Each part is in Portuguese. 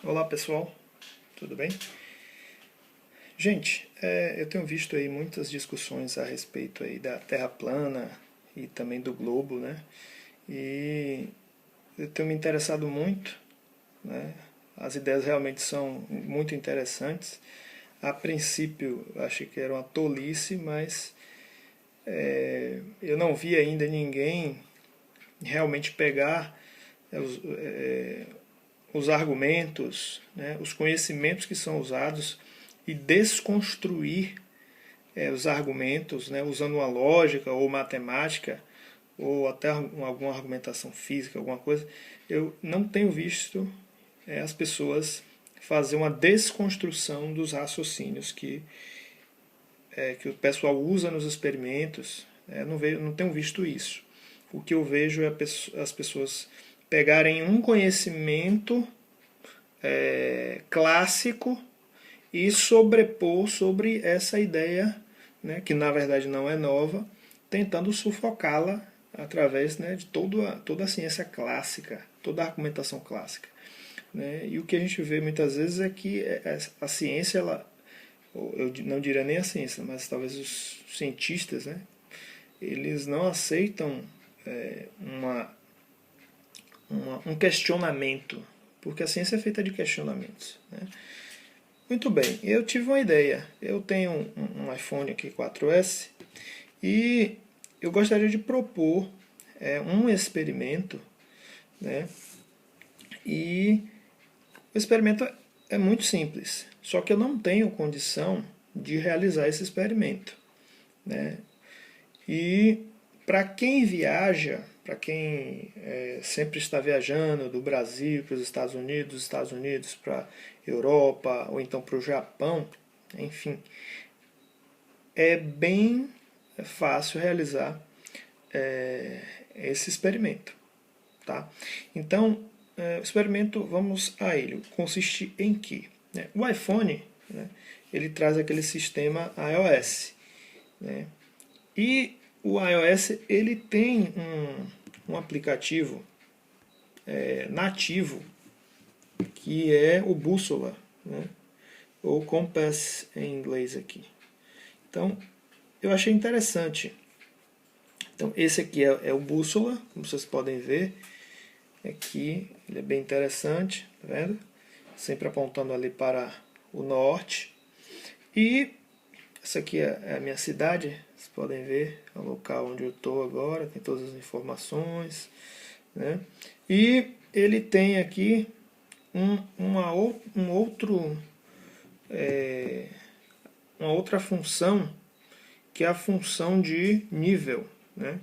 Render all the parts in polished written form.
Olá pessoal, tudo bem? Gente, eu tenho visto aí muitas discussões a respeito aí da Terra plana e também do globo, né? E eu tenho me interessado muito, né? As ideias realmente são muito interessantes. A princípio, eu achei que era uma tolice, mas eu não vi ainda ninguém realmente pegar os argumentos, né, os conhecimentos que são usados e desconstruir os argumentos, né, usando uma lógica ou matemática ou até alguma argumentação física, alguma coisa. Eu não tenho visto as pessoas fazer uma desconstrução dos raciocínios que o pessoal usa nos experimentos. Não tenho visto isso. O que eu vejo é as pessoas pegarem um conhecimento clássico e sobrepor sobre essa ideia, né, que na verdade não é nova, tentando sufocá-la através, né, de toda a ciência clássica, toda a argumentação clássica. Né? E o que a gente vê muitas vezes é que a ciência, eu não diria nem a ciência, mas talvez os cientistas, né, eles não aceitam uma, um questionamento, porque a ciência é feita de questionamentos. Né? Muito bem, eu tive uma ideia. Eu tenho um iPhone aqui 4S e eu gostaria de propor um experimento, né? E o experimento é muito simples, só que eu não tenho condição de realizar esse experimento, né? E para quem viaja, para quem sempre está viajando do Brasil para os dos Estados Unidos para a Europa ou então para o Japão, enfim, é bem fácil realizar esse experimento. Tá? Então, o experimento, vamos a ele. Consiste em quê? O iPhone, né, ele traz aquele sistema iOS. Né? E o iOS ele tem um aplicativo nativo que é o Bússola, né? Ou Compass em inglês aqui. Então, eu achei interessante. Então, esse aqui é o Bússola, como vocês podem ver. Aqui, ele é bem interessante, tá vendo? Sempre apontando ali para o norte. E essa aqui é a minha cidade, vocês podem ver, é o local onde eu estou agora, tem todas as informações. Né? E ele tem aqui uma outra função, que é a função de nível. Né?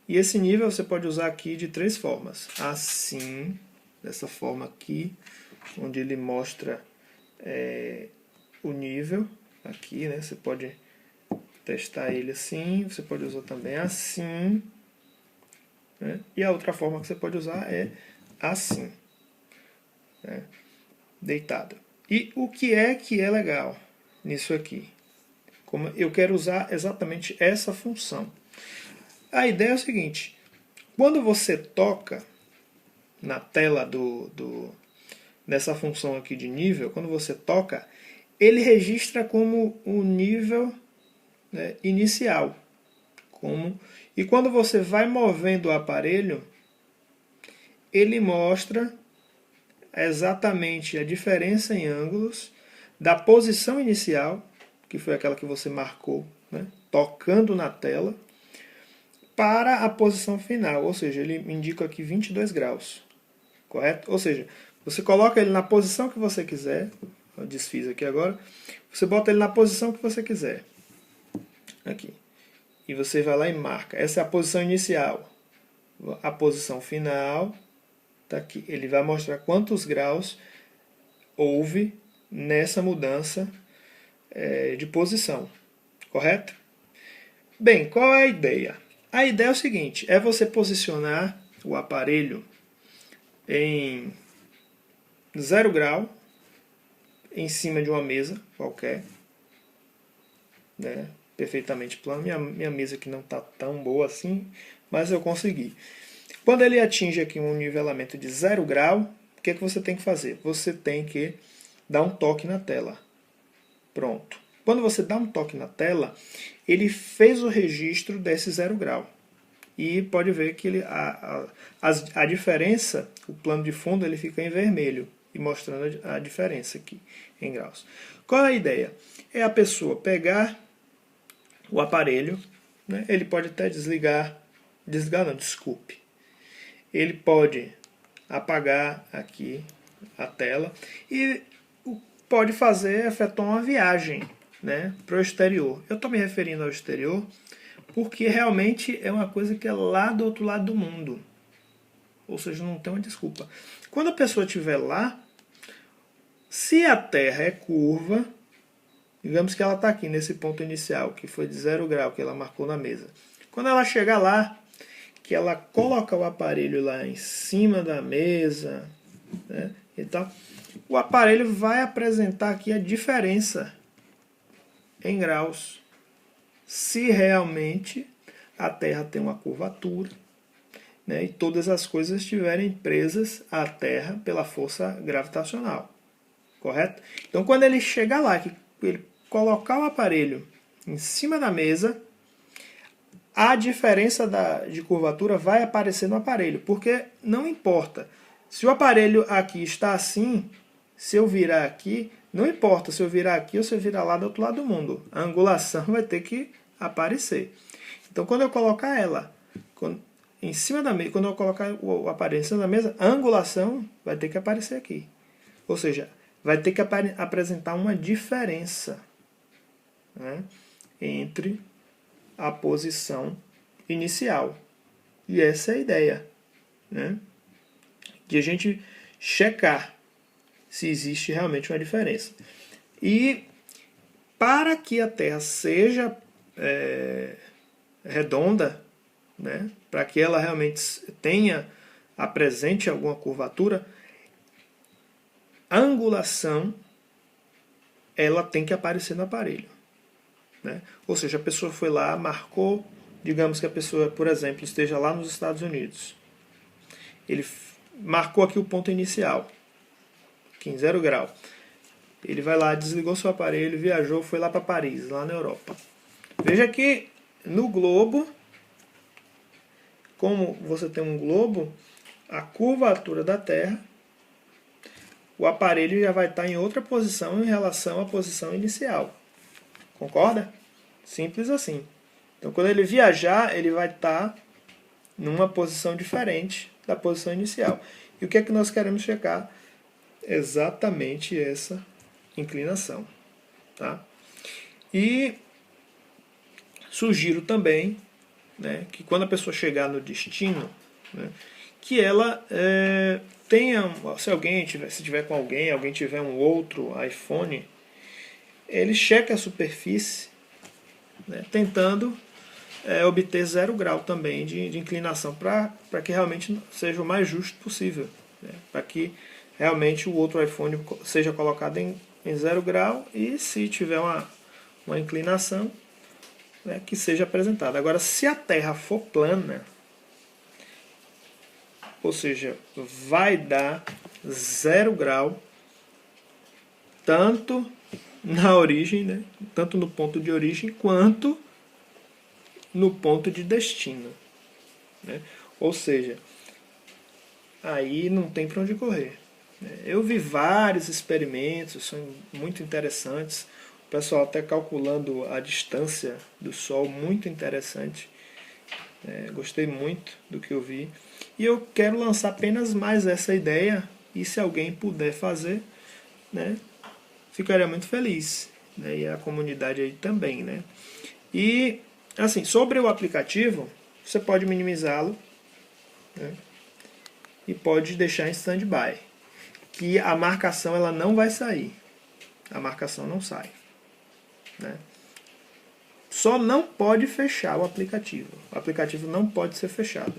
E esse nível você pode usar aqui de três formas. Assim, dessa forma aqui, onde ele mostra o nível. Aqui, né? Você pode testar ele assim, você pode usar também assim. Né? E a outra forma que você pode usar é assim. Né? Deitado. E o que é legal nisso aqui? Como eu quero usar exatamente essa função. A ideia é o seguinte: quando você toca na tela dessa função aqui de nível, quando você toca, ele registra como o nível, né, inicial. E quando você vai movendo o aparelho, ele mostra exatamente a diferença em ângulos da posição inicial, que foi aquela que você marcou, né, tocando na tela, para a posição final, ou seja, ele indica aqui 22 graus, correto? Ou seja, você coloca ele na posição que você quiser, eu desfiz aqui agora, você bota ele na posição que você quiser, aqui, e você vai lá e marca, essa é a posição inicial, a posição final, tá aqui, ele vai mostrar quantos graus houve nessa mudança de posição, correto? Bem, qual é a ideia? A ideia é o seguinte, é você posicionar o aparelho em 0 grau em cima de uma mesa qualquer, né, perfeitamente plano. Minha mesa aqui não está tão boa assim, mas eu consegui. Quando ele atinge aqui um nivelamento de 0 grau, o que você tem que fazer? Você tem que dar um toque na tela. Pronto. Quando você dá um toque na tela, ele fez o registro desse 0 grau. E pode ver que a diferença, o plano de fundo, ele fica em vermelho, e mostrando a diferença aqui em graus. Qual é a ideia? É a pessoa pegar o aparelho, né? Ele pode até desligar não, desculpe. Ele pode apagar aqui a tela e pode efetuar uma viagem, né, para o exterior. Eu estou me referindo ao exterior porque realmente é uma coisa que é lá do outro lado do mundo. Ou seja, não tem uma desculpa. Quando a pessoa estiver lá, se a Terra é curva, digamos que ela está aqui nesse ponto inicial, que foi de 0 grau, que ela marcou na mesa. Quando ela chegar lá, que ela coloca o aparelho lá em cima da mesa, né, então, o aparelho vai apresentar aqui a diferença em graus. Se realmente a Terra tem uma curvatura, né, e todas as coisas estiverem presas à Terra pela força gravitacional. Correto? Então, quando ele chegar lá, que ele colocar o aparelho em cima da mesa, a diferença de curvatura vai aparecer no aparelho, porque não importa. Se o aparelho aqui está assim, se eu virar aqui, não importa se eu virar aqui ou se eu virar lá do outro lado do mundo. A angulação vai ter que aparecer. Então, quando eu colocar ela em cima da mesa, quando eu colocar o aparelho em cima da mesa, a angulação vai ter que aparecer aqui. Ou seja, vai ter que apresentar uma diferença, né, entre a posição inicial. E essa é a ideia, né, de a gente checar se existe realmente uma diferença. E para que a Terra seja redonda, né, para que ela realmente apresente alguma curvatura, a angulação ela tem que aparecer no aparelho, né? Ou seja, a pessoa foi lá, marcou, digamos que a pessoa, por exemplo, esteja lá nos Estados Unidos. Ele marcou aqui o ponto inicial, aqui em 0 grau. Ele vai lá, desligou seu aparelho, viajou, foi lá para Paris, lá na Europa. Veja que no globo, como você tem um globo, a curvatura da Terra, o aparelho já vai estar em outra posição em relação à posição inicial. Concorda? Simples assim. Então, quando ele viajar, ele vai estar numa posição diferente da posição inicial. E o que é que nós queremos checar? Exatamente essa inclinação. Tá? E sugiro também, né, que quando a pessoa chegar no destino, né, que ela tenha, se tiver com alguém tiver um outro iPhone, ele checa a superfície, né, tentando obter 0 grau também de inclinação, para que realmente seja o mais justo possível, né, para que realmente o outro iPhone seja colocado em 0 grau e se tiver uma inclinação, né, que seja apresentada. Agora, se a Terra for plana, ou seja, vai dar 0 grau tanto na origem, né, tanto no ponto de origem quanto no ponto de destino, né? Ou seja, aí não tem para onde correr. Eu vi vários experimentos, são muito interessantes. O pessoal até calculando a distância do Sol, muito interessante. Gostei muito do que eu vi. E eu quero lançar apenas mais essa ideia, e se alguém puder fazer, né, ficaria muito feliz, né, e a comunidade aí também, né. E, assim, sobre o aplicativo, você pode minimizá-lo, né, e pode deixar em stand-by, que a marcação ela não vai sair. A marcação não sai, né. Só não pode fechar o aplicativo. O aplicativo não pode ser fechado.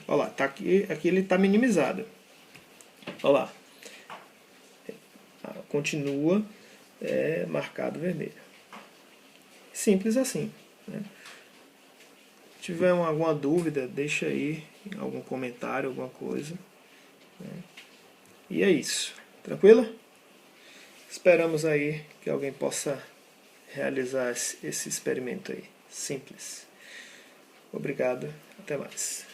Olha lá, tá aqui ele está minimizado. Olha lá. Continua marcado vermelho. Simples assim, né? Se tiver alguma dúvida, deixa aí algum comentário, alguma coisa, né? E é isso. Tranquilo? Esperamos aí que alguém possa realizar esse experimento aí. Simples. Obrigado. Até mais.